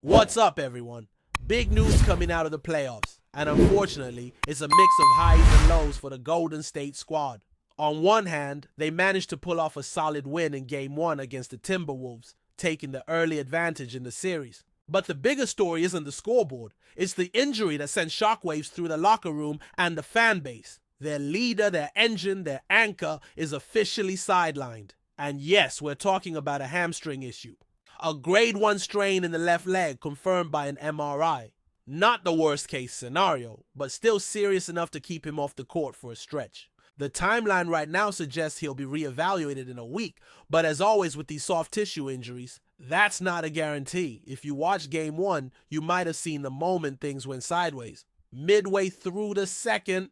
What's up, everyone? Big news coming out of the playoffs, and unfortunately, it's a mix of highs and lows for the Golden State squad. On one hand, they managed to pull off a solid win in Game 1 against the Timberwolves, taking the early advantage in the series. But the bigger story isn't the scoreboard, it's the injury that sent shockwaves through the locker room and the fan base. Their leader, their engine, their anchor is officially sidelined. And yes, we're talking about a hamstring issue. A grade 1 strain in the left leg confirmed by an MRI. Not the worst case scenario, but still serious enough to keep him off the court for a stretch. The timeline right now suggests he'll be reevaluated in a week, but as always with these soft tissue injuries, that's not a guarantee. If you watch Game 1, you might have seen the moment things went sideways. Midway through the second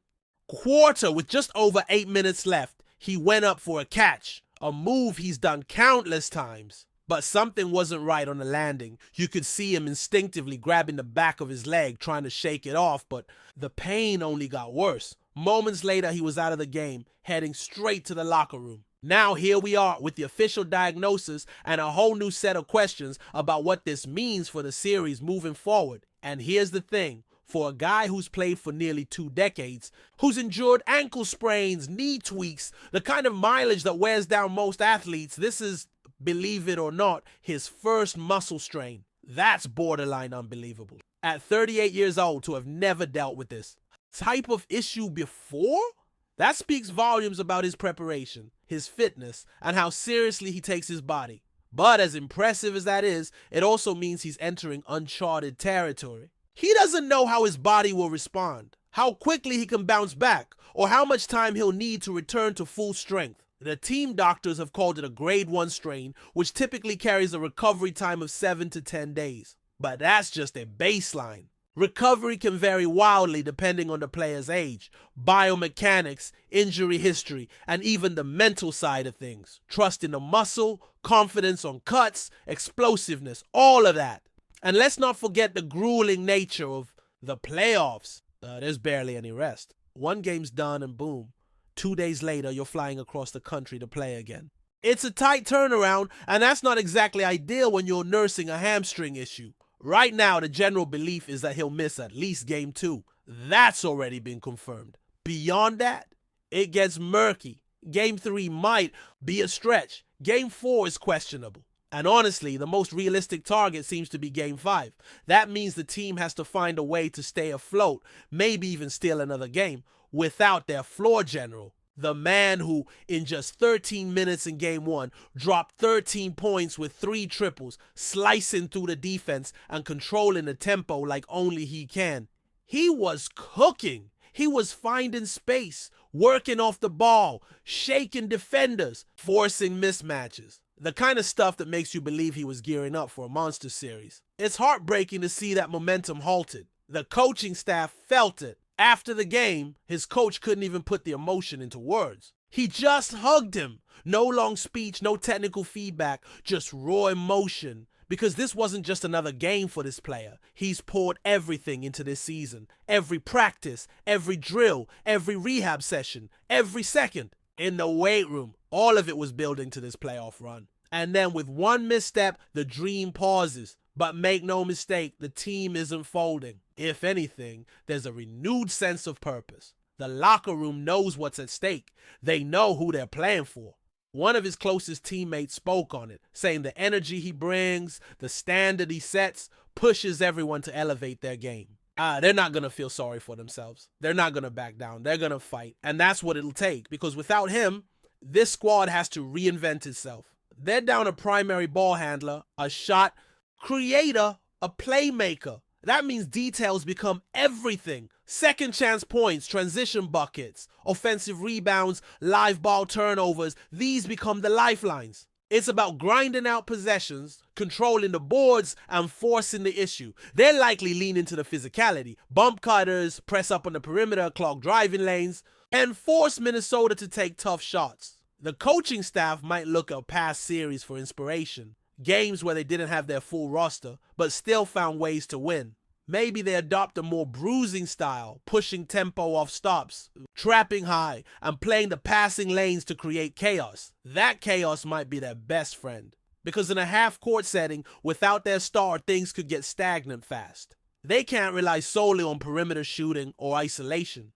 quarter, with just over 8 minutes left, he went up for a catch, a move he's done countless times. But something wasn't right on the landing. You could see him instinctively grabbing the back of his leg, trying to shake it off, but the pain only got worse. Moments later, he was out of the game, heading straight to the locker room. Now here we are with the official diagnosis and a whole new set of questions about what this means for the series moving forward. And here's the thing. For a guy who's played for nearly 2 decades, who's endured ankle sprains, knee tweaks, the kind of mileage that wears down most athletes, this is, believe it or not, his first muscle strain. That's borderline unbelievable. At 38 years old, to have never dealt with this type of issue before? That speaks volumes about his preparation, his fitness, and how seriously he takes his body. But as impressive as that is, it also means he's entering uncharted territory. He doesn't know how his body will respond, how quickly he can bounce back, or how much time he'll need to return to full strength. The team doctors have called it a grade 1 strain, which typically carries a recovery time of 7 to 10 days. But that's just a baseline. Recovery can vary wildly depending on the player's age, biomechanics, injury history, and even the mental side of things. Trust in the muscle, confidence on cuts, explosiveness, all of that. And let's not forget the grueling nature of the playoffs. There's barely any rest. One game's done and boom. 2 days later, you're flying across the country to play again. It's a tight turnaround, and that's not exactly ideal when you're nursing a hamstring issue. Right now, the general belief is that he'll miss at least Game 2. That's already been confirmed. Beyond that, it gets murky. Game 3 might be a stretch. Game 4 is questionable. And honestly, the most realistic target seems to be Game 5. That means the team has to find a way to stay afloat, maybe even steal another game, without their floor general. The man who, in just 13 minutes in Game 1, dropped 13 points with 3 triples, slicing through the defense and controlling the tempo like only he can. He was cooking. He was finding space, working off the ball, shaking defenders, forcing mismatches. The kind of stuff that makes you believe he was gearing up for a monster series. It's heartbreaking to see that momentum halted. The coaching staff felt it. After the game, his coach couldn't even put the emotion into words. He just hugged him. No long speech, no technical feedback, just raw emotion. Because this wasn't just another game for this player. He's poured everything into this season. Every practice, every drill, every rehab session, every second. In the weight room, all of it was building to this playoff run. And then with one misstep, the dream pauses. But make no mistake, the team isn't folding. If anything, there's a renewed sense of purpose. The locker room knows what's at stake. They know who they're playing for. One of his closest teammates spoke on it, saying the energy he brings, the standard he sets, pushes everyone to elevate their game. They're not going to feel sorry for themselves. They're not going to back down. They're going to fight. And that's what it'll take, because without him, this squad has to reinvent itself. They're down a primary ball handler, a shot creator, a playmaker. That means details become everything. Second chance points, transition buckets, offensive rebounds, live ball turnovers. These become the lifelines. It's about grinding out possessions, controlling the boards, and forcing the issue. They're likely lean into the physicality. Bump cutters, press up on the perimeter, clog driving lanes, and force Minnesota to take tough shots. The coaching staff might look at past series for inspiration. Games where they didn't have their full roster, but still found ways to win. Maybe they adopt a more bruising style, pushing tempo off stops, trapping high, and playing the passing lanes to create chaos. That chaos might be their best friend. because in a half-court setting, without their star, things could get stagnant fast. They can't rely solely on perimeter shooting or isolation.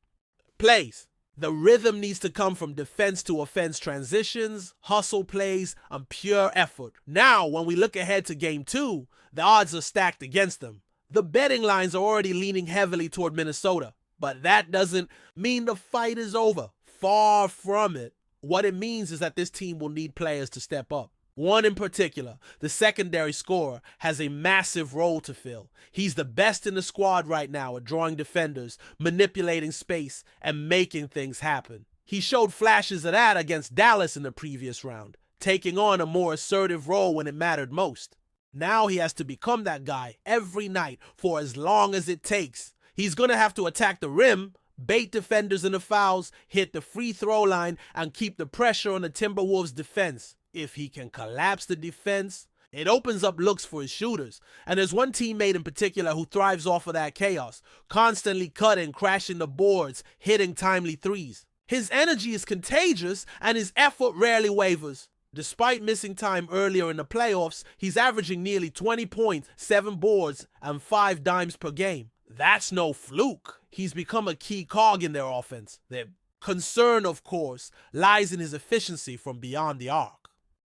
Plays. The rhythm needs to come from defense to offense transitions, hustle plays, and pure effort. Now, when we look ahead to Game 2, the odds are stacked against them. The betting lines are already leaning heavily toward Minnesota, but that doesn't mean the fight is over. Far from it. What it means is that this team will need players to step up. One in particular, the secondary scorer, has a massive role to fill. He's the best in the squad right now at drawing defenders, manipulating space, and making things happen. He showed flashes of that against Dallas in the previous round, taking on a more assertive role when it mattered most. Now he has to become that guy every night for as long as it takes. He's going to have to attack the rim, bait defenders in the fouls, hit the free throw line, and keep the pressure on the Timberwolves' defense. If he can collapse the defense, it opens up looks for his shooters. And there's one teammate in particular who thrives off of that chaos, constantly cutting, crashing the boards, hitting timely threes. His energy is contagious and his effort rarely wavers. Despite missing time earlier in the playoffs, he's averaging nearly 20 points, 7 boards, and 5 dimes per game. That's no fluke. He's become a key cog in their offense. Their concern, of course, lies in his efficiency from beyond the arc.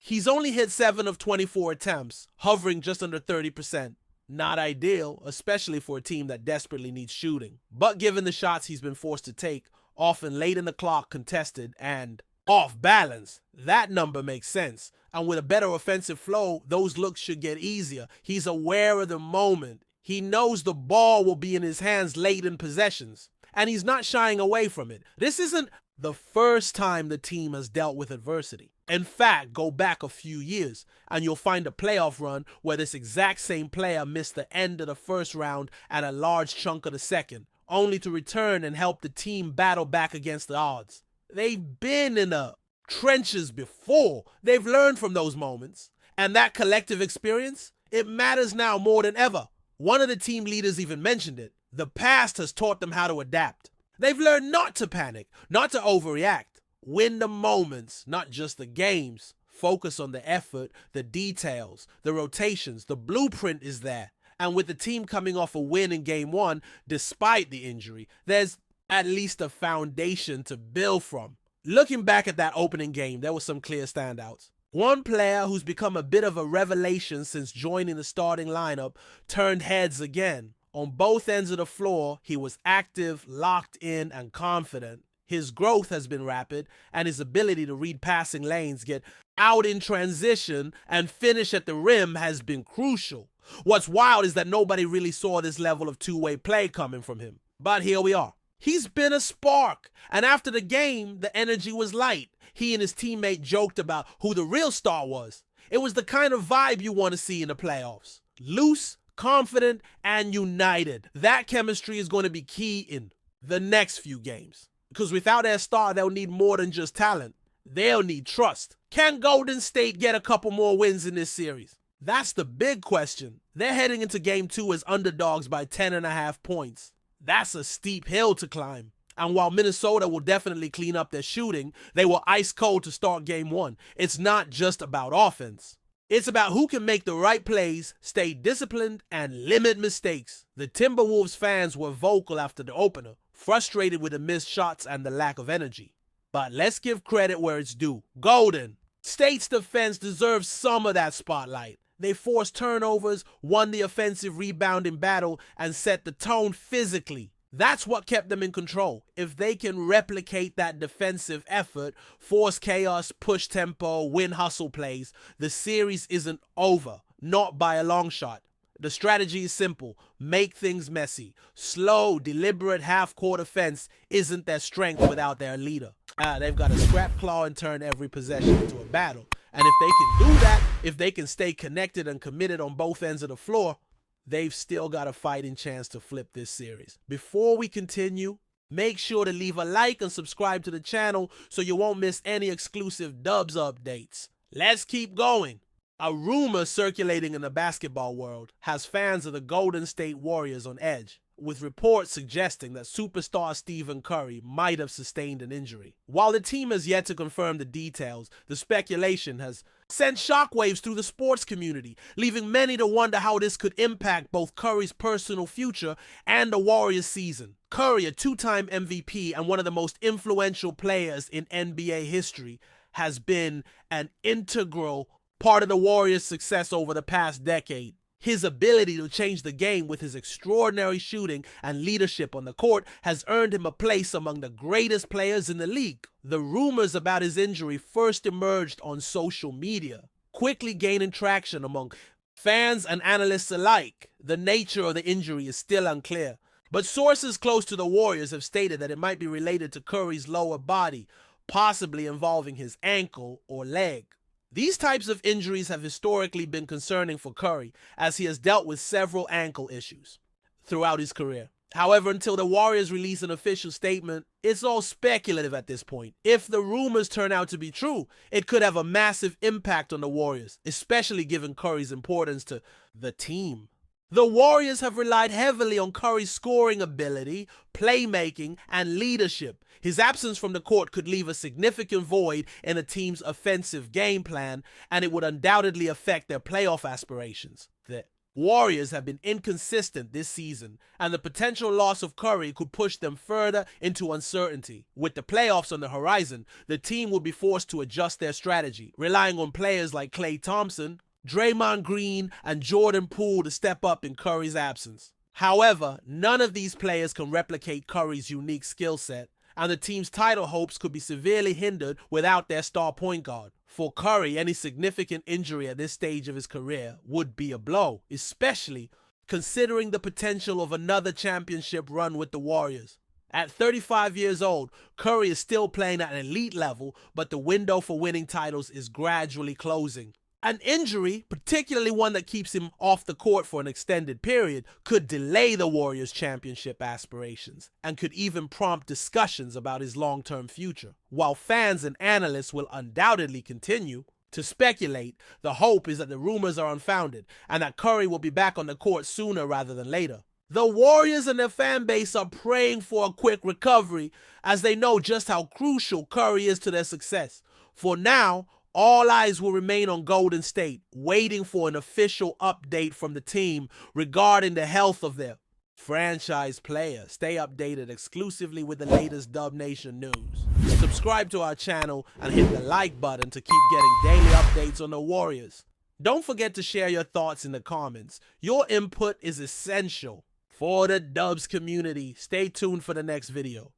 He's only hit 7 of 24 attempts, hovering just under 30%. Not ideal, especially for a team that desperately needs shooting. But given the shots he's been forced to take, often late in the clock, contested, and off balance, that number makes sense. And with a better offensive flow, those looks should get easier. He's aware of the moment. He knows the ball will be in his hands late in possessions, and he's not shying away from it. This isn't the first time the team has dealt with adversity. In fact, go back a few years, and you'll find a playoff run where this exact same player missed the end of the first round and a large chunk of the second, only to return and help the team battle back against the odds. They've been in the trenches before. They've learned from those moments, and that collective experience, it matters now more than ever. One of the team leaders even mentioned it. The past has taught them how to adapt. They've learned not to panic, not to overreact. Win the moments, not just the games. Focus on the effort, the details, the rotations. The blueprint is there. And with the team coming off a win in Game 1, despite the injury, there's at least a foundation to build from. Looking back at that opening game, there were some clear standouts. One player who's become a bit of a revelation since joining the starting lineup turned heads again. On both ends of the floor, he was active, locked in, and confident. His growth has been rapid, and his ability to read passing lanes, get out in transition, and finish at the rim has been crucial. What's wild is that nobody really saw this level of two-way play coming from him. But here we are. He's been a spark, and after the game, the energy was light. He and his teammate joked about who the real star was. It was the kind of vibe you want to see in the playoffs. Loose, confident, and united. That chemistry is going to be key in the next few games. Because without their star, they'll need more than just talent. They'll need trust. Can Golden State get a couple more wins in this series? That's the big question. They're heading into Game 2 as underdogs by 10.5 points. That's a steep hill to climb. And while Minnesota will definitely clean up their shooting, they were ice cold to start Game 1. It's not just about offense. It's about who can make the right plays, stay disciplined, and limit mistakes. The Timberwolves fans were vocal after the opener, frustrated with the missed shots and the lack of energy. But let's give credit where it's due. Golden State's defense deserves some of that spotlight. They forced turnovers, won the offensive rebounding battle, and set the tone physically. That's what kept them in control. If they can replicate that defensive effort, force chaos, push tempo, win hustle plays, the series isn't over, not by a long shot. The strategy is simple. Make things messy. Slow, deliberate half-court offense isn't their strength without their leader. They've got to scrap, claw, and turn every possession into a battle. And if they can do that, if they can stay connected and committed on both ends of the floor, they've still got a fighting chance to flip this series. Before we continue, make sure to leave a like and subscribe to the channel so you won't miss any exclusive Dubs updates. Let's keep going. A rumor circulating in the basketball world has fans of the Golden State Warriors on edge. with reports suggesting that superstar Stephen Curry might have sustained an injury. While the team has yet to confirm the details, the speculation has sent shockwaves through the sports community, leaving many to wonder how this could impact both Curry's personal future and the Warriors' season. Curry, a two-time MVP and one of the most influential players in NBA history, has been an integral part of the Warriors' success over the past decade. His ability to change the game with his extraordinary shooting and leadership on the court has earned him a place among the greatest players in the league. The rumors about his injury first emerged on social media, quickly gaining traction among fans and analysts alike. The nature of the injury is still unclear, but sources close to the Warriors have stated that it might be related to Curry's lower body, possibly involving his ankle or leg. These types of injuries have historically been concerning for Curry, as he has dealt with several ankle issues throughout his career. However, until the Warriors release an official statement, it's all speculative at this point. If the rumors turn out to be true, it could have a massive impact on the Warriors, especially given Curry's importance to the team. The Warriors have relied heavily on Curry's scoring ability, playmaking, and leadership. His absence from the court could leave a significant void in a team's offensive game plan, and it would undoubtedly affect their playoff aspirations. The Warriors have been inconsistent this season, and the potential loss of Curry could push them further into uncertainty. With the playoffs on the horizon, the team will be forced to adjust their strategy, relying on players like Klay Thompson, Draymond Green, and Jordan Poole to step up in Curry's absence. However, none of these players can replicate Curry's unique skill set, and the team's title hopes could be severely hindered without their star point guard. For Curry, any significant injury at this stage of his career would be a blow, especially considering the potential of another championship run with the Warriors. At 35 years old, Curry is still playing at an elite level, but the window for winning titles is gradually closing. An injury, particularly one that keeps him off the court for an extended period, could delay the Warriors' championship aspirations and could even prompt discussions about his long-term future. While fans and analysts will undoubtedly continue to speculate, the hope is that the rumors are unfounded and that Curry will be back on the court sooner rather than later. The Warriors and their fan base are praying for a quick recovery, as they know just how crucial Curry is to their success. For now, all eyes will remain on Golden State, waiting for an official update from the team regarding the health of their franchise player. Stay updated exclusively with the latest Dub Nation news. Subscribe to our channel and hit the like button to keep getting daily updates on the Warriors. Don't forget to share your thoughts in the comments. Your input is essential for the Dubs community. Stay tuned for the next video.